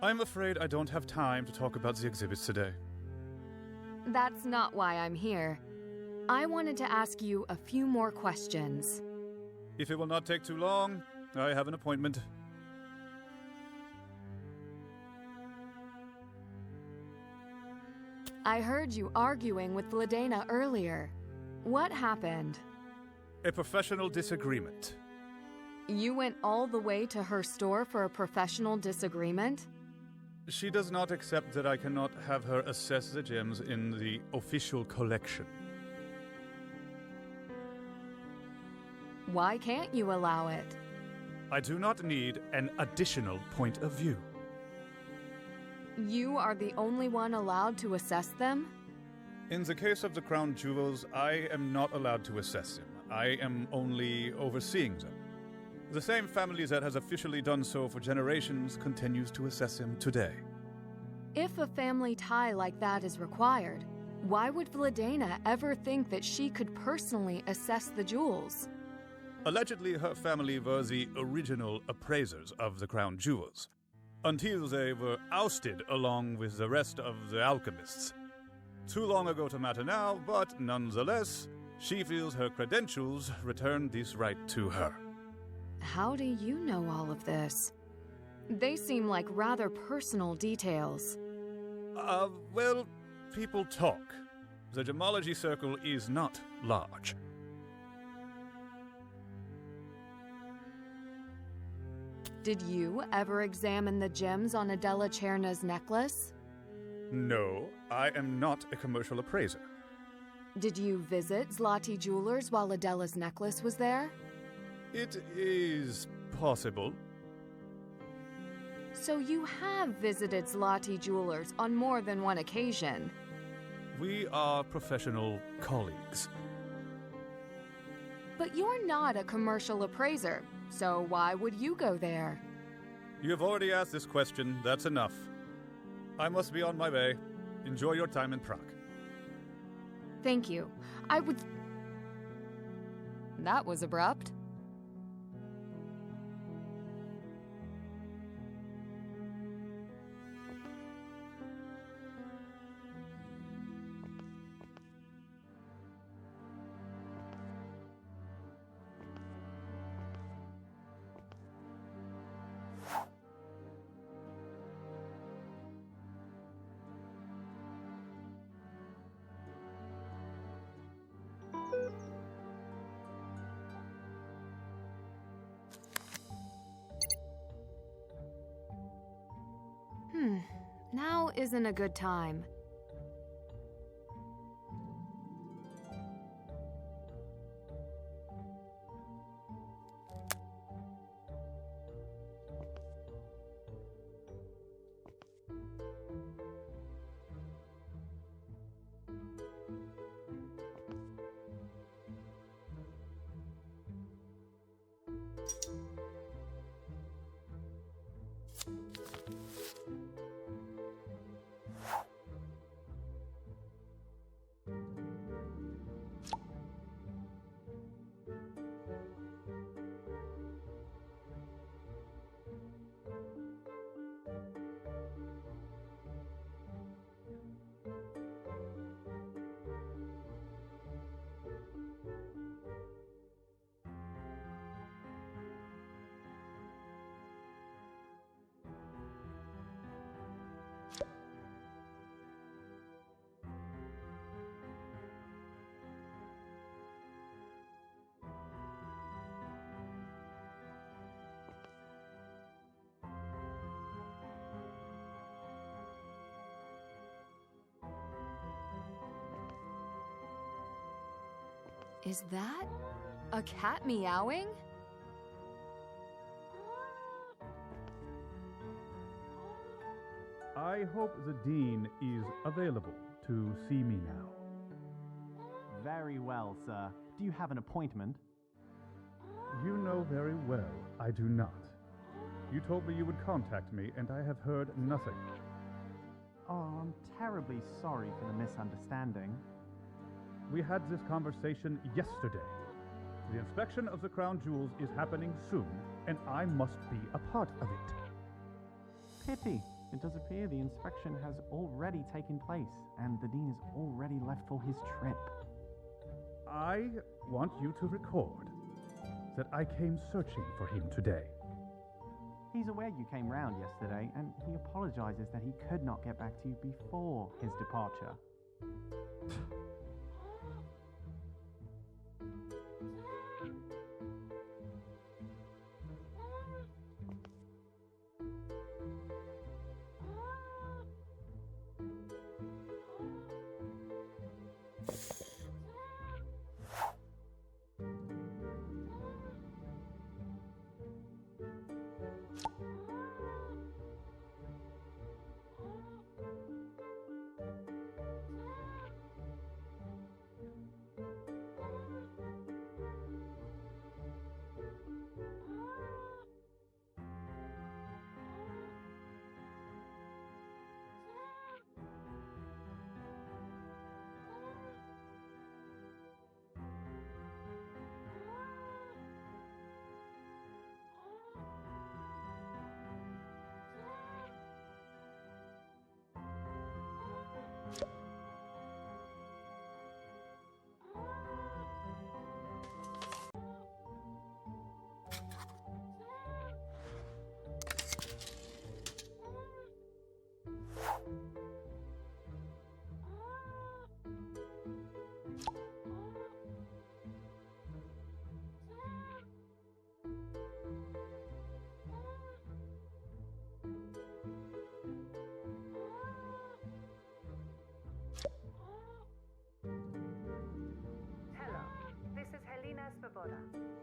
I'm afraid I don't have time to talk about the exhibits today. That's not why I'm here. I wanted to ask you a few more questions. If it will not take too long, I have an appointment. I heard you arguing with Vladena earlier. What happened? A professional disagreement. You went all the way to her store for a professional disagreement? She does not accept that I cannot have her assess the gems in the official collection. Why can't you allow it? I do not need an additional point of view. You are the only one allowed to assess them? In the case of the crown jewels, I am not allowed to assess them. I am only overseeing them. The same family that has officially done so for generations continues to assess him today. If a family tie like that is required, why would Vladena ever think that she could personally assess the jewels? Allegedly, her family were the original appraisers of the crown jewels, until they were ousted along with the rest of the alchemists. Too long ago to matter now, but nonetheless, she feels her credentials return this right to her. How do you know all of this? They seem like rather personal details. Well, people talk. The gemology circle is not large. Did you ever examine the gems on Adela Cherna's necklace? No, I am not a commercial appraiser. Did you visit Zloty Jewelers while Adela's necklace was there? It is possible. So you have visited Zloty Jewelers on more than one occasion. We are professional colleagues. But you're not a commercial appraiser, so why would you go there? You have already asked this question. That's enough. I must be on my way. Enjoy your time in Prague. Thank you. I would... That was abrupt. Now isn't a good time. Is that a cat meowing? I hope the Dean is available to see me now. Very well, sir. Do you have an appointment? You know very well I do not. You told me you would contact me, and I have heard nothing. Oh, I'm terribly sorry for the misunderstanding. We had this conversation yesterday. The inspection of the crown jewels is happening soon, and I must be a part of it. Pity. It does appear the inspection has already taken place, and the Dean is already left for his trip. I want you to record that I came searching for him today. He's aware you came round yesterday, and he apologizes that he could not get back to you before his departure.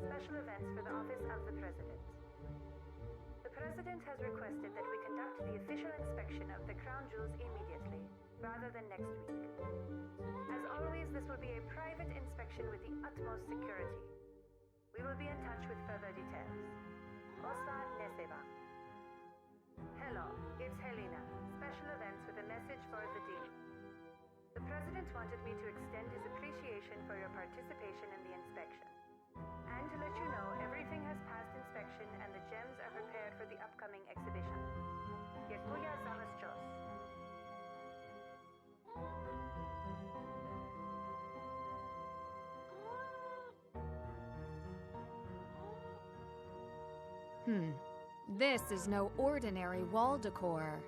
Special events for the Office of the President. The President has requested that we conduct the official inspection of the crown jewels immediately, rather than next week. As always, this will be a private inspection with the utmost security. We will be in touch with further details. Osta Neseva. Hello, it's Helena. Special events with a message for the Dean. The President wanted me to extend his appreciation for your participation in the inspection. And to let you know, everything has passed inspection and the gems are prepared for the upcoming exhibition. Dziękuję za wasz czas. This is no ordinary wall decor.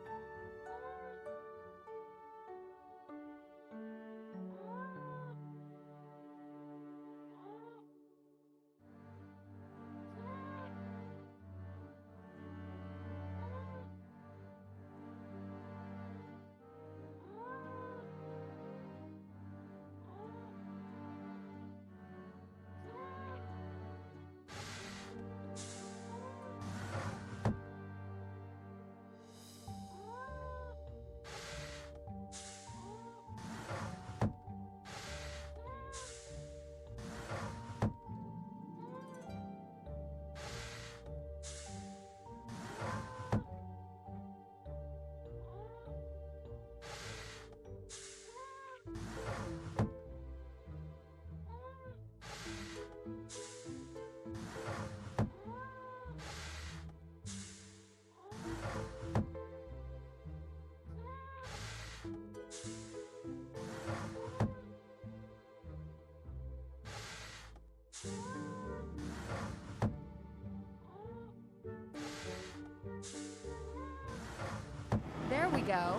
There we go.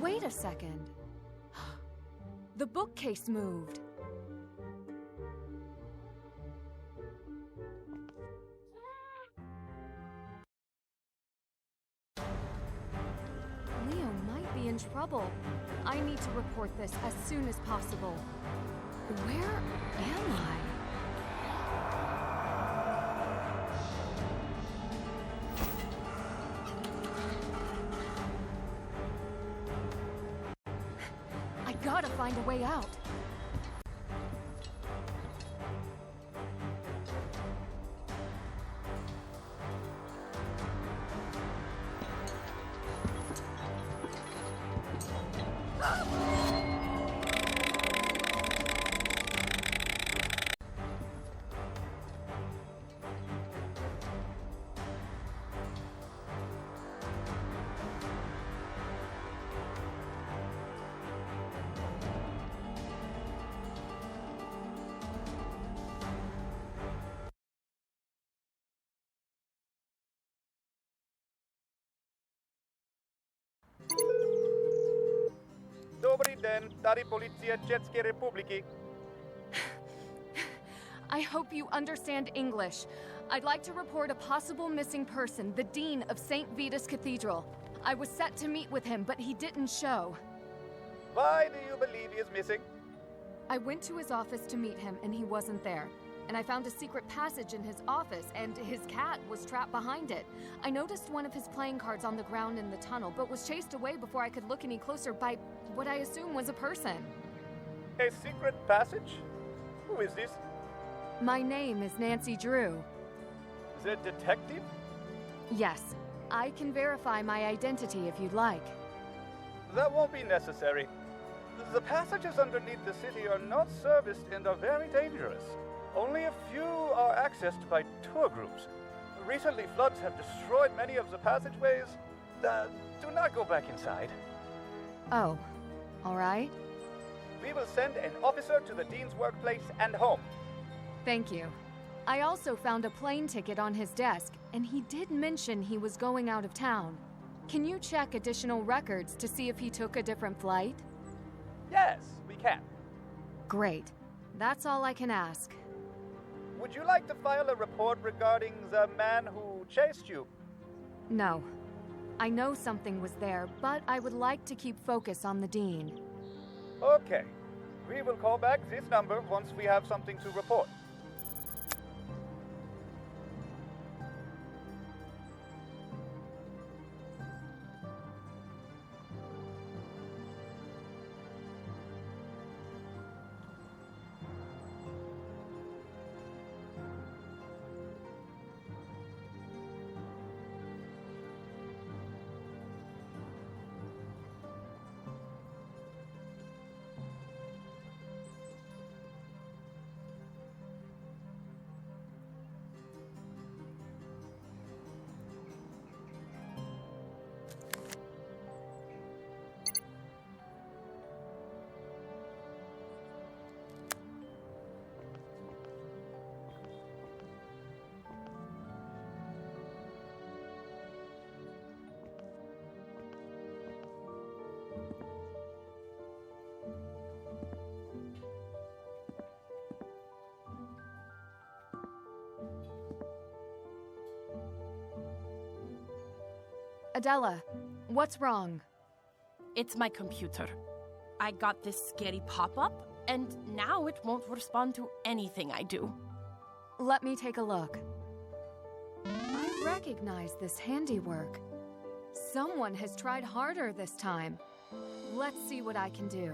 Wait a second. The bookcase moved. Leo might be in trouble. I need to report this as soon as possible. Where am I? I gotta find a way out. Dobry den, Dari Policja Czeskie Republiki. I hope you understand English. I'd like to report a possible missing person, the Dean of St. Vitus Cathedral. I was set to meet with him, but he didn't show. Why do you believe he is missing? I went to his office to meet him, and he wasn't there. And I found a secret passage in his office, and his cat was trapped behind it. I noticed one of his playing cards on the ground in the tunnel, but was chased away before I could look any closer by what I assume was a person. A secret passage? Who is this? My name is Nancy Drew. The detective? Yes, I can verify my identity if you'd like. That won't be necessary. The passages underneath the city are not serviced and are very dangerous. Only a few are accessed by tour groups. Recently, floods have destroyed many of the passageways. Do not go back inside. Oh, all right. We will send an officer to the dean's workplace and home. Thank you. I also found a plane ticket on his desk, and he did mention he was going out of town. Can you check additional records to see if he took a different flight? Yes, we can. Great. That's all I can ask. Would you like to file a report regarding the man who chased you? No. I know something was there, but I would like to keep focus on the Dean. Okay. We will call back this number once we have something to report. Adela, what's wrong? It's my computer. I got this scary pop-up, and now it won't respond to anything I do. Let me take a look. I recognize this handiwork. Someone has tried harder this time. Let's see what I can do.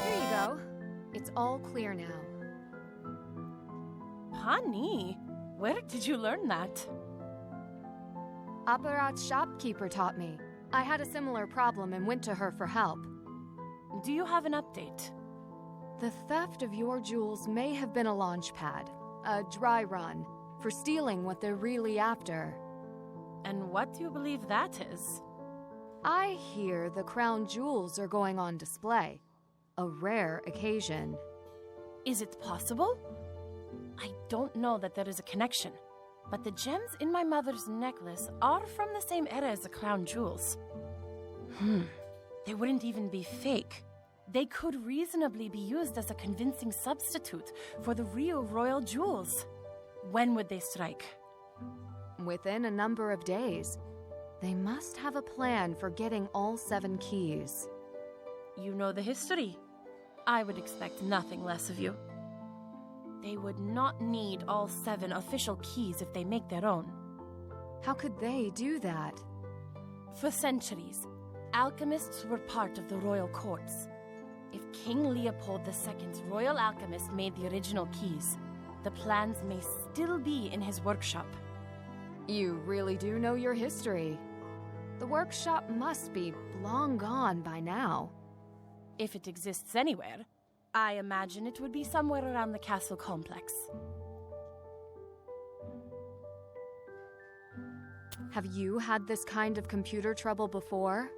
Here you go. It's all clear now. Honey, where did you learn that? Apparat's shopkeeper taught me. I had a similar problem and went to her for help. Do you have an update? The theft of your jewels may have been a launch pad, a dry run, for stealing what they're really after. And what do you believe that is? I hear the crown jewels are going on display. A rare occasion. Is it possible? I don't know that there is a connection, but the gems in my mother's necklace are from the same era as the crown jewels. They wouldn't even be fake. They could reasonably be used as a convincing substitute for the real royal jewels. When would they strike? Within a number of days. They must have a plan for getting all 7 keys. You know the history. I would expect nothing less of you. They would not need all 7 official keys if they make their own. How could they do that? For centuries, alchemists were part of the royal courts. If King Leopold II's royal alchemist made the original keys, the plans may still be in his workshop. You really do know your history. The workshop must be long gone by now. If it exists anywhere, I imagine it would be somewhere around the castle complex. Have you had this kind of computer trouble before?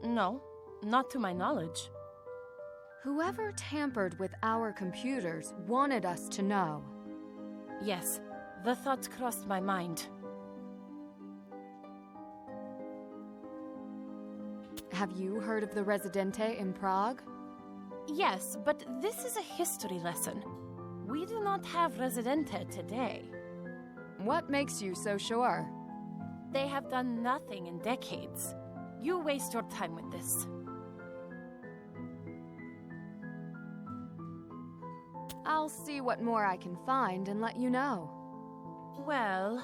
No, not to my knowledge. Whoever tampered with our computers wanted us to know. Yes, the thought crossed my mind. Have you heard of the Residente in Prague? Yes, but this is a history lesson. We do not have Residente today. What makes you so sure? They have done nothing in decades. You waste your time with this. I'll see what more I can find and let you know. Well,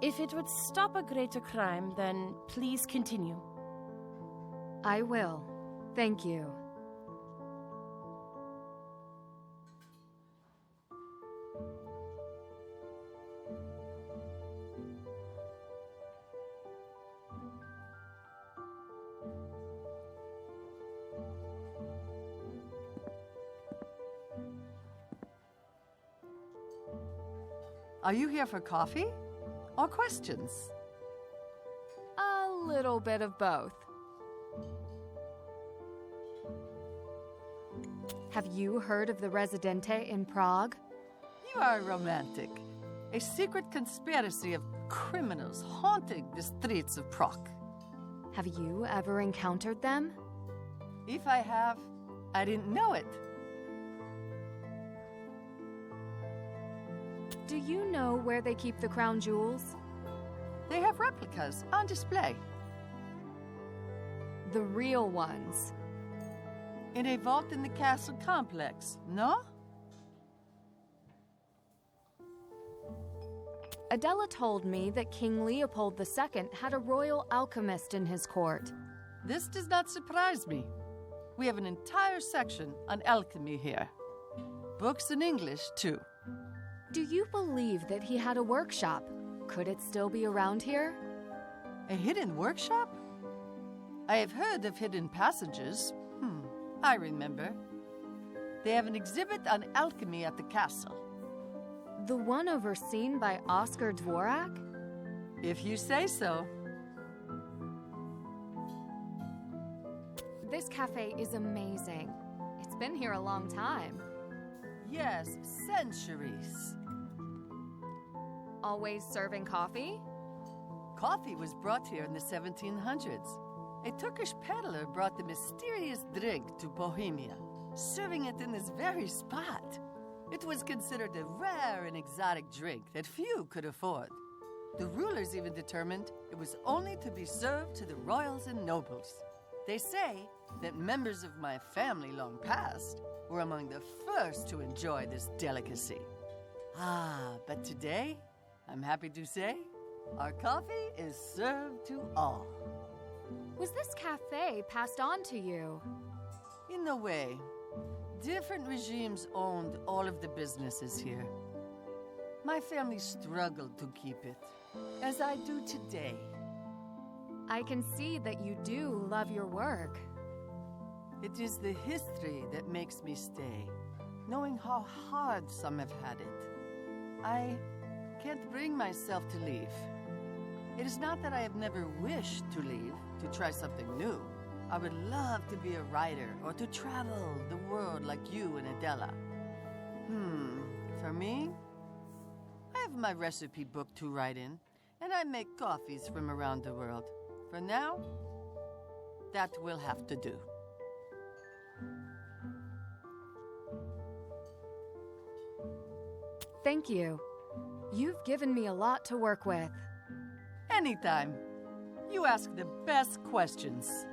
if it would stop a greater crime, then please continue. I will. Thank you. Are you here for coffee or questions? A little bit of both. Have you heard of the Residente in Prague? You are romantic. A secret conspiracy of criminals haunting the streets of Prague. Have you ever encountered them? If I have, I didn't know it. Do you know where they keep the crown jewels? They have replicas on display. The real ones. In a vault in the castle complex, no? Adela told me that King Leopold II had a royal alchemist in his court. This does not surprise me. We have an entire section on alchemy here. Books in English, too. Do you believe that he had a workshop? Could it still be around here? A hidden workshop? I have heard of hidden passages. I remember. They have an exhibit on alchemy at the castle. The one overseen by Oscar Dvorak? If you say so. This cafe is amazing. It's been here a long time. Yes, centuries. Always serving coffee? Coffee was brought here in the 1700s. A Turkish peddler brought the mysterious drink to Bohemia, serving it in this very spot. It was considered a rare and exotic drink that few could afford. The rulers even determined it was only to be served to the royals and nobles. They say that members of my family long past were among the first to enjoy this delicacy. But today, I'm happy to say, our coffee is served to all. Was this cafe passed on to you? In a way, different regimes owned all of the businesses here. My family struggled to keep it, as I do today. I can see that you do love your work. It is the history that makes me stay, knowing how hard some have had it. I can't bring myself to leave. It is not that I have never wished to leave, to try something new. I would love to be a writer or to travel the world like you and Adela. For me, I have my recipe book to write in, and I make coffees from around the world. For now, that will have to do. Thank you. You've given me a lot to work with. Anytime. You ask the best questions.